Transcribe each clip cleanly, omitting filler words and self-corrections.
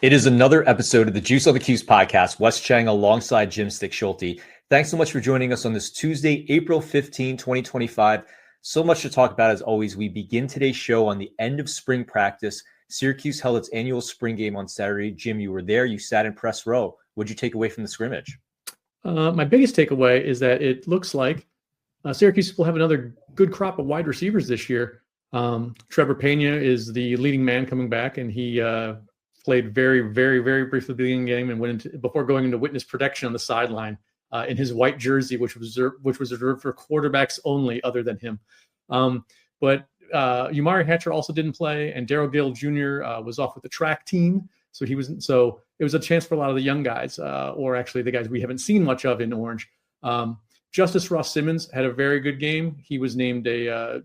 It is another episode of the Juice on the Cuse podcast. Wes Cheng alongside Jim Stechschulte. Thanks so much for joining us on this Tuesday, April 15, 2025. So much to talk about as always. We begin today's show on the end of spring practice. Syracuse held its annual spring game on Saturday. Jim, you were there. You sat in press row. What did you take away from the scrimmage? My biggest takeaway is that it looks like Syracuse will have another good crop of wide receivers this year. Trevor Pena is the leading man coming back, and he played very, very, very briefly at the beginning of the game and went into before going into witness protection on the sideline in his white jersey, which was reserved for quarterbacks only, other than him. But Umari Hatcher also didn't play, and Darryl Gill Jr. Was off with the track team, so it was a chance for a lot of the young guys, or actually the guys we haven't seen much of in Orange. Justice Ross Simmons had a very good game. He was named a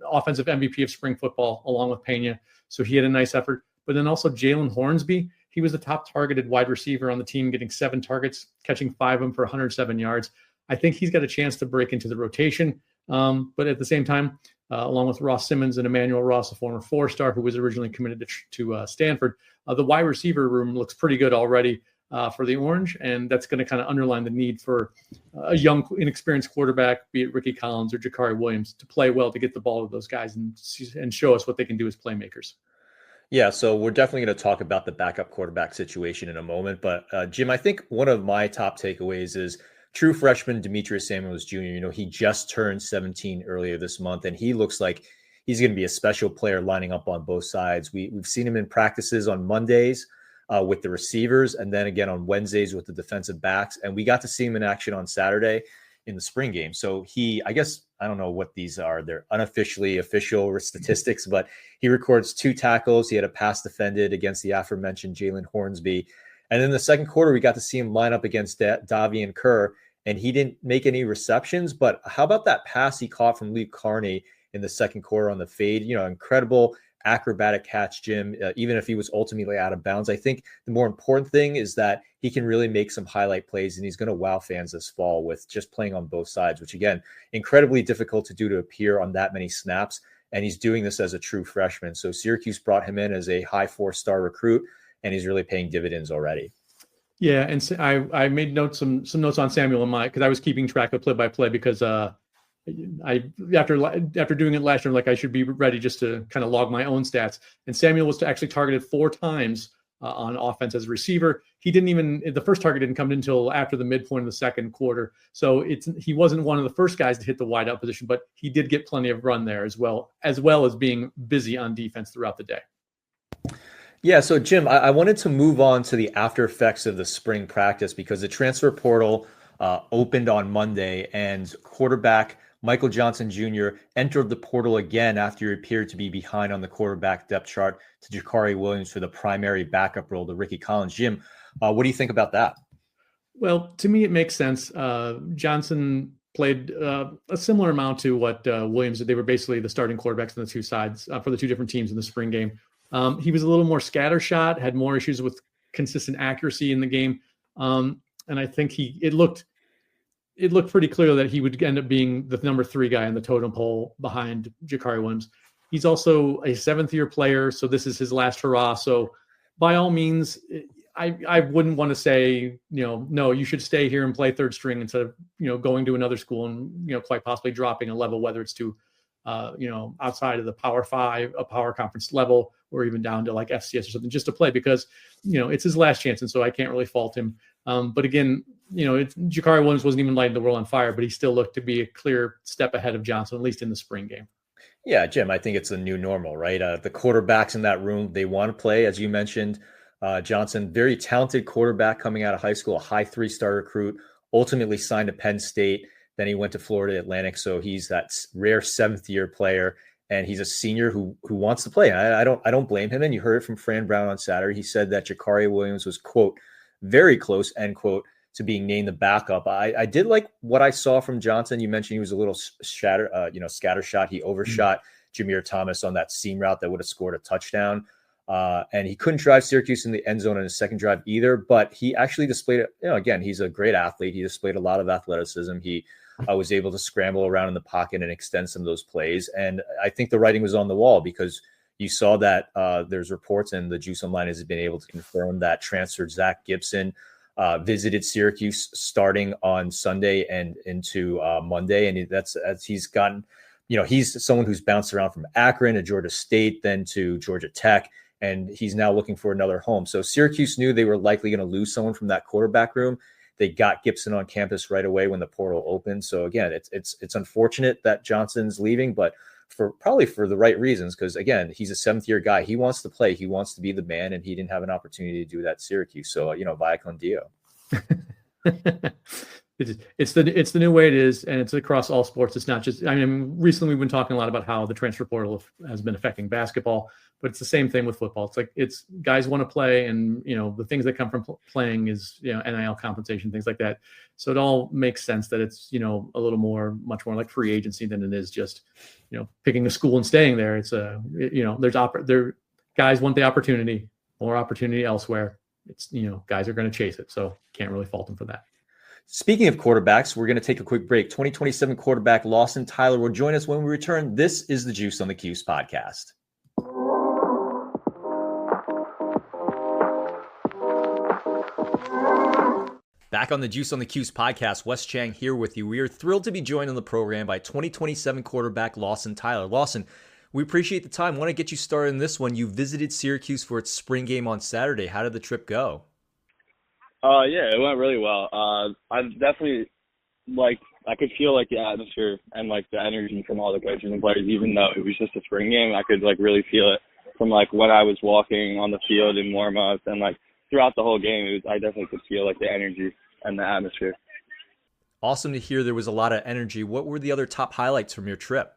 offensive MVP of spring football along with Pena, so he had a nice effort. But then also Jalen Hornsby, he was the top targeted wide receiver on the team, getting 7 targets, catching 5 of them for 107 yards. I think he's got a chance to break into the rotation. But at the same time, along with Ross Simmons and Emmanuel Ross, a former 4-star who was originally committed to Stanford, the wide receiver room looks pretty good already for the Orange. And that's going to kind of underline the need for a young, inexperienced quarterback, be it Ricky Collins or Jakari Williams, to play well, to get the ball to those guys and show us what they can do as playmakers. Yeah, so we're definitely going to talk about the backup quarterback situation in a moment. But Jim, I think one of my top takeaways is true freshman Demetrius Samuels Jr. You know, he just turned 17 earlier this month, and he looks like he's going to be a special player lining up on both sides. We've seen him in practices on Mondays with the receivers, and then again on Wednesdays with the defensive backs. And we got to see him in action on Saturday in the spring game. So I guess, I don't know what these are. They're unofficially official statistics, but he records 2 tackles. He had a pass defended against the aforementioned Jalen Hornsby. And in the second quarter, we got to see him line up against Davian Kerr, and he didn't make any receptions. But how about that pass he caught from Lee Carney in the second quarter on the fade? You know, incredible acrobatic catch, Jim, even if he was ultimately out of bounds. I think the more important thing is that he can really make some highlight plays, and he's going to wow fans this fall with just playing on both sides, which, again, incredibly difficult to do, to appear on that many snaps. And he's doing this as a true freshman. So Syracuse brought him in as a high 4-star recruit, and he's really paying dividends already. Yeah, and so I made notes, some notes on Samuel in because I was keeping track of play-by-play because after doing it last year, like I should be ready just to kind of log my own stats. And Samuel was actually targeted 4 times on offense as a receiver. The first target didn't come until after the midpoint of the second quarter. So he wasn't one of the first guys to hit the wide out position, but he did get plenty of run there as well as being busy on defense throughout the day. Yeah, so Jim, I wanted to move on to the after effects of the spring practice, because the transfer portal opened on Monday, and quarterback Michael Johnson Jr. entered the portal again after he appeared to be behind on the quarterback depth chart to Jakari Williams for the primary backup role to Ricky Collins. Jim, what do you think about that? Well, to me, it makes sense. Johnson played a similar amount to what Williams did. They were basically the starting quarterbacks on the 2 sides for the 2 different teams in the spring game. He was a little more scattershot, had more issues with consistent accuracy in the game. And I think it looked pretty clear that he would end up being the number 3 guy on the totem pole behind Jakari Williams. He's also a 7th-year player, so this is his last hurrah. So by all means, I wouldn't want to say, no, you should stay here and play 3rd string instead of, going to another school and, quite possibly dropping a level, whether it's to, outside of the Power 5, a power conference level, or even down to like FCS or something, just to play, because, it's his last chance. And so I can't really fault him. But again, Jakari Williams wasn't even lighting the world on fire, but he still looked to be a clear step ahead of Johnson, at least in the spring game. Yeah, Jim, I think it's a new normal, right? The quarterbacks in that room, they want to play, as you mentioned. Johnson, very talented quarterback coming out of high school, a high 3-star recruit, ultimately signed to Penn State. Then he went to Florida Atlantic. So he's that rare 7th-year player, and he's a senior who wants to play. I don't blame him. And you heard it from Fran Brown on Saturday. He said that Jakari Williams was, quote, very close, end quote, to being named the backup. I did like what I saw from Johnson. You mentioned he was a little scattershot. He overshot Jameer Thomas on that seam route that would have scored a touchdown. And he couldn't drive Syracuse in the end zone in his second drive either, but he actually displayed, again, he's a great athlete. He displayed a lot of athleticism. He was able to scramble around in the pocket and extend some of those plays. And I think the writing was on the wall because You saw that there's reports, and the Juice Online has been able to confirm that transfer Zach Gibson visited Syracuse starting on Sunday and into Monday. And that's as he's gotten, he's someone who's bounced around from Akron to Georgia State, then to Georgia Tech, and he's now looking for another home. So Syracuse knew they were likely going to lose someone from that quarterback room. They got Gibson on campus right away when the portal opened. So again, it's unfortunate that Johnson's leaving, but probably for the right reasons, because again, he's a seventh-year guy. He wants to play. He wants to be the man, and he didn't have an opportunity to do that at Syracuse. So via con Dio. It's the new way it is, and it's across all sports. It's not just. Recently we've been talking a lot about how the transfer portal has been affecting basketball, but it's the same thing with football. It's like guys want to play, and the things that come from playing is NIL compensation, things like that. So it all makes sense that it's a little much more like free agency than it is just picking a school and staying there. It's guys want the opportunity, more opportunity elsewhere. It's guys are going to chase it, so can't really fault them for that. Speaking of quarterbacks, we're going to take a quick break. 2027 quarterback Lawson Tyler will join us when we return. This is the Juice on the Cuse podcast. Back on the Juice on the Cuse podcast, Wes Cheng here with you. We are thrilled to be joined on the program by 2027 quarterback Lawson Tyler. Lawson, we appreciate the time. Want to get you started in this one. You visited Syracuse for its spring game on Saturday. How did the trip go? Yeah, it went really well. I definitely I could feel the atmosphere and the energy from all the coaches and players, even though it was just a spring game. I could really feel it from when I was walking on the field in warm-ups and throughout the whole game. I definitely could feel the energy and the atmosphere. Awesome to hear there was a lot of energy. What were the other top highlights from your trip?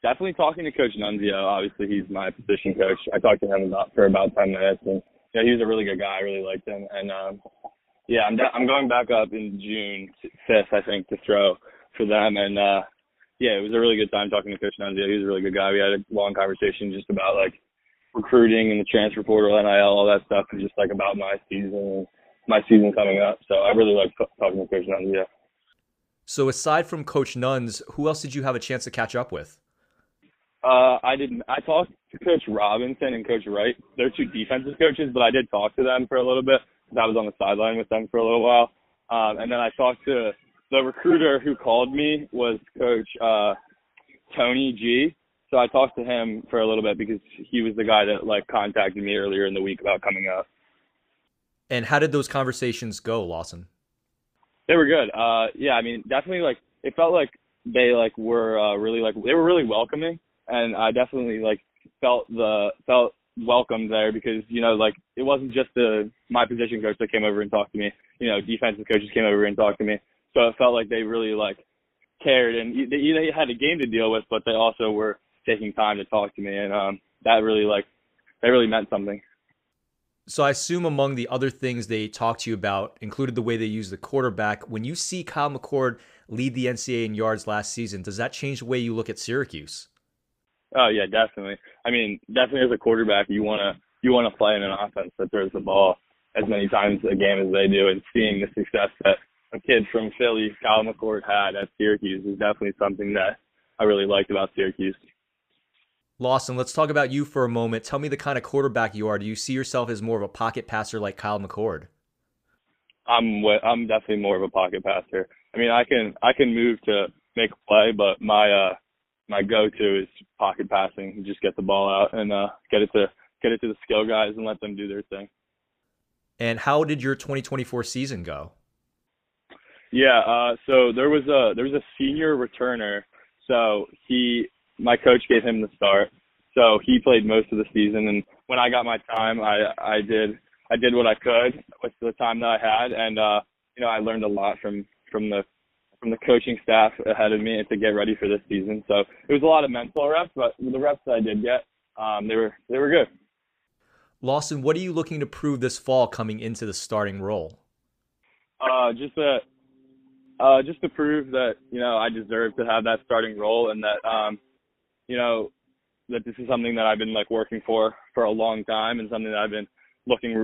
Definitely talking to Coach Nunzio. Obviously, he's my position coach. I talked to him for about 10 minutes, and he was a really good guy. I really liked him. And, I'm going back up in June 5th, I think, to throw for them. And, it was a really good time talking to Coach Nunzio. He was a really good guy. We had a long conversation just about, recruiting and the transfer portal, NIL, all that stuff, and just, about my season coming up. So I really liked talking to Coach Nunzio. So aside from Coach Nuns, who else did you have a chance to catch up with? I didn't. I talked to Coach Robinson and Coach Wright. They're two defensive coaches, but I did talk to them for a little bit. I was on the sideline with them for a little while. And then I talked to the recruiter who called me was Coach Tony G. So I talked to him for a little bit because he was the guy that contacted me earlier in the week about coming up. And how did those conversations go, Lawson? They were good. Definitely it felt like they were really they were really welcoming. And I definitely felt welcome there because it wasn't just my position coach that came over and talked to me. Defensive coaches came over and talked to me, so it felt like they really cared, and they had a game to deal with, but they also were taking time to talk to me, and that really meant something. So I assume among the other things they talked to you about included the way they use the quarterback. When you see Kyle McCord lead the NCAA in yards last season, does that change the way you look at Syracuse? Oh yeah, definitely. Definitely as a quarterback, you want to play in an offense that throws the ball as many times a game as they do, and seeing the success that a kid from Philly, Kyle McCord, had at Syracuse is definitely something that I really liked about Syracuse. Lawson, let's talk about you for a moment. Tell me the kind of quarterback you are. Do you see yourself as more of a pocket passer like Kyle McCord? I'm definitely more of a pocket passer. I can move to make a play, but my go-to is pocket passing. Just get the ball out and get it to the skill guys and let them do their thing. And how did your 2024 season go? Yeah, so there was a senior returner. So my coach gave him the start. So he played most of the season, and when I got my time, I did what I could with the time that I had, and I learned a lot from the coaching staff ahead of me to get ready for this season. So it was a lot of mental reps, but the reps that I did get, they were good. Lawson, what are you looking to prove this fall coming into the starting role? Just to prove that, I deserve to have that starting role, and that, that this is something that I've been working for a long time, and something that I've been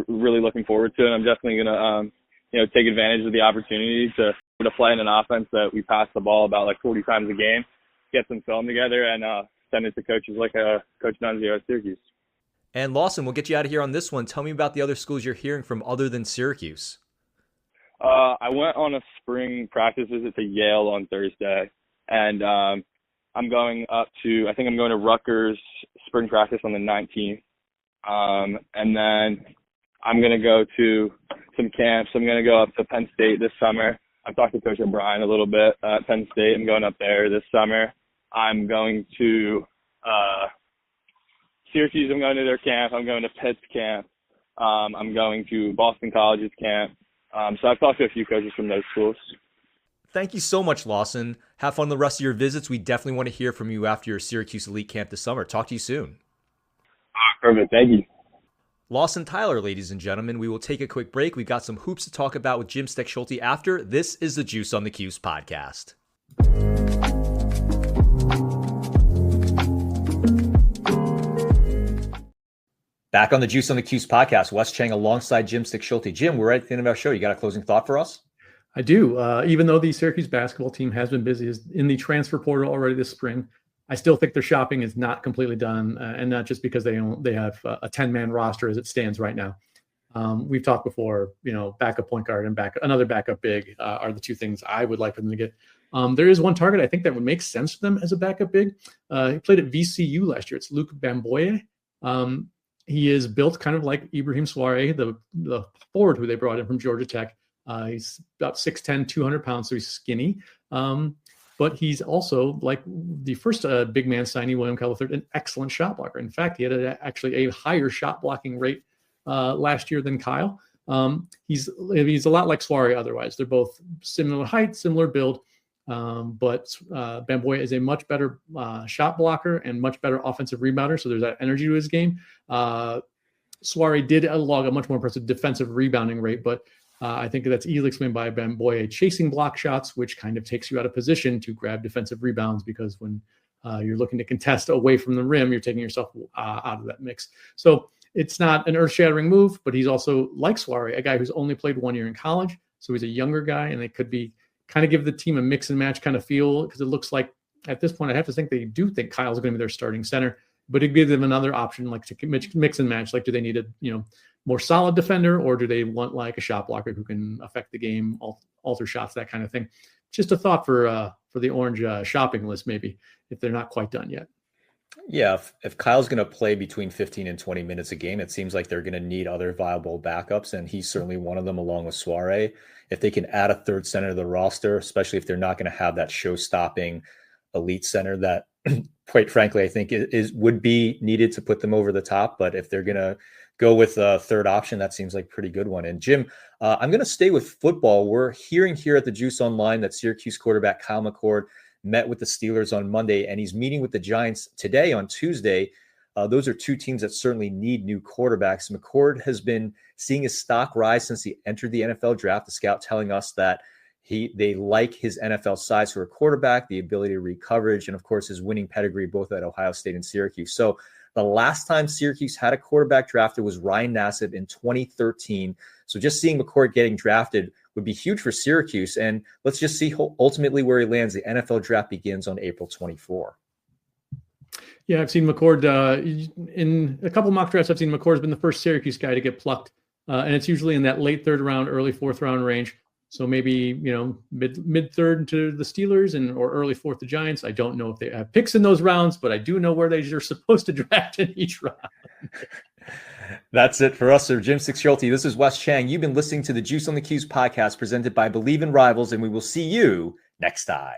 really looking forward to. And I'm definitely going to, take advantage of the opportunity to play in an offense that we pass the ball about 40 times a game, get some film together, and send it to coaches like Coach Nunzio at Syracuse. And Lawson, we'll get you out of here on this one. Tell me about the other schools you're hearing from other than Syracuse. I went on a spring practice visit to Yale on Thursday, and I'm going to Rutgers spring practice on the 19th. And then I'm going to go to some camps. I'm going to go up to Penn State this summer. I've talked to Coach O'Brien a little bit at Penn State. I'm going up there this summer. I'm going to Syracuse. I'm going to their camp. I'm going to Pitt's camp. I'm going to Boston College's camp. So I've talked to a few coaches from those schools. Thank you so much, Lawson. Have fun the rest of your visits. We definitely want to hear from you after your Syracuse Elite Camp this summer. Talk to you soon. Perfect. Thank you. Lawson Tyler, ladies and gentlemen. We will take a quick break. We've got some hoops to talk about with Jim Stechschulte after. This is the Juice on the Cuse podcast. Back on the Juice on the Cuse podcast, Wes Cheng alongside Jim Stechschulte. Jim, we're right at the end of our show. You got a closing thought for us? I do. Even though the Syracuse basketball team has been busy in the transfer portal already this spring, I still think their shopping is not completely done, and not just because they have a 10-man roster as it stands right now. We've talked before, backup point guard and another backup big are the two things I would like for them to get. There is one target I think that would make sense for them as a backup big. He played at VCU last year. It's Luke Bamboye. He is built kind of like Ibrahim Souare, the forward who they brought in from Georgia Tech. He's about 6'10", 200 pounds, so he's skinny. But he's also, like the first big man signee, William Keller III, an excellent shot blocker. In fact, he had actually a higher shot blocking rate last year than Kyle. He's a lot like Souare otherwise. They're both similar height, similar build. But Bamboye is a much better shot blocker and much better offensive rebounder. So there's that energy to his game. Souare did log a much more impressive defensive rebounding rate, but I think that's easily explained by Bamboye chasing block shots, which kind of takes you out of position to grab defensive rebounds, because when you're looking to contest away from the rim, you're taking yourself out of that mix. So it's not an earth-shattering move, but he's also, like Souare, a guy who's only played 1 year in college. So he's a younger guy, and it could be kind of give the team a mix and match kind of feel, because it looks like at this point, I have to think they do think Kyle's going to be their starting center, but it gives them another option, like to mix and match. Like, do they need a more solid defender, or do they want like a shot blocker who can affect the game, alter shots, that kind of thing? Just a thought for the Orange shopping list, maybe, if they're not quite done yet. Yeah, if Kyle's going to play between 15 and 20 minutes a game, it seems like they're going to need other viable backups, and he's certainly one of them, along with Souare. If they can add a third center to the roster, especially if they're not going to have that show-stopping elite center that, quite frankly, I think would be needed to put them over the top. But if they're going to go with a third option, that seems like a pretty good one. And Jim, I'm going to stay with football. We're hearing here at the Juice Online that Syracuse quarterback Kyle McCord met with the Steelers on Monday, and he's meeting with the Giants today on Tuesday. Those are two teams that certainly need new quarterbacks. McCord has been seeing his stock rise since he entered the NFL draft. The scout telling us that they like his NFL size for a quarterback, the ability to read coverage, and of course his winning pedigree both at Ohio State and Syracuse. So the last time Syracuse had a quarterback drafted was Ryan Nassib in 2013. So just seeing McCord getting drafted would be huge for Syracuse. And let's just see ultimately where he lands. The NFL draft begins on April 24. Yeah, I've seen McCord in a couple mock drafts. I've seen McCord's been the first Syracuse guy to get plucked. And it's usually in that late third round, early fourth round range. So maybe, mid third to the Steelers or early fourth to Giants. I don't know if they have picks in those rounds, but I do know where they're supposed to draft in each round. That's it for us, Sir Jim Stechschulte. This is Wes Cheng. You've been listening to the Juice on the Cuse podcast presented by Believe in Rivals, and we will see you next time.